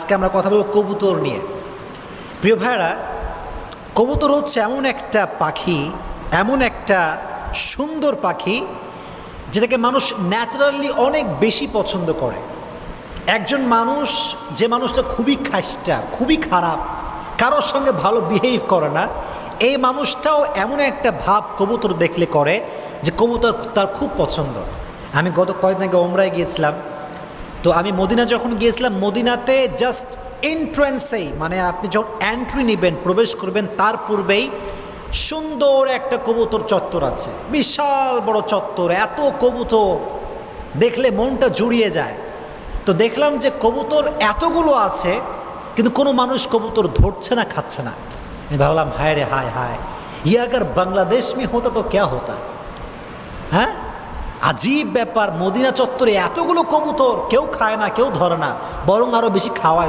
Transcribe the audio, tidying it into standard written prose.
আজকে আমরা কথা বলব কবুতর নিয়ে। প্রিয় ভাইরা, কবুতর হচ্ছে এমন একটা পাখি, এমন একটা সুন্দর পাখি যেটাকে মানুষ ন্যাচারালি অনেক বেশি পছন্দ করে। একজন মানুষ, যে মানুষটা খুবই খাস্টা, খুবই খারাপ, কারোর সঙ্গে ভালো বিহেভ করে না, এই মানুষটাও এমন একটা ভাব কবুতর দেখলে করে যে কবুতর তার খুব পছন্দ। আমি গত কয়েকদিন আগে ওমরায় গিয়েছিলাম, তো আমি মদিনা যখন গিয়েছিলাম, মদিনাতে জাস্ট এন্ট্রান্সেই, মানে আপনি যখন এন্ট্রি নেবেন, প্রবেশ করবেন, তার পূর্বেই সুন্দর একটা কবুতর চত্বর আছে, বিশাল বড় চত্বর, এত কবুতর দেখলে মনটা জুড়িয়ে যায়। তো দেখলাম যে কবুতর এতগুলো আছে, কিন্তু কোনো মানুষ কবুতর ধরছে না, খাচ্ছে না। আমি ভাবলাম হায় রে হায় হায়, ये अगर बांग्लादेश में होता तो क्या होता। হ্যাঁ, আজীব ব্যাপার, মদিনা চত্বরে এতগুলো কবুতর, কেউ খায় না, কেউ ধরে না, বরং আরও বেশি খাওয়ায়।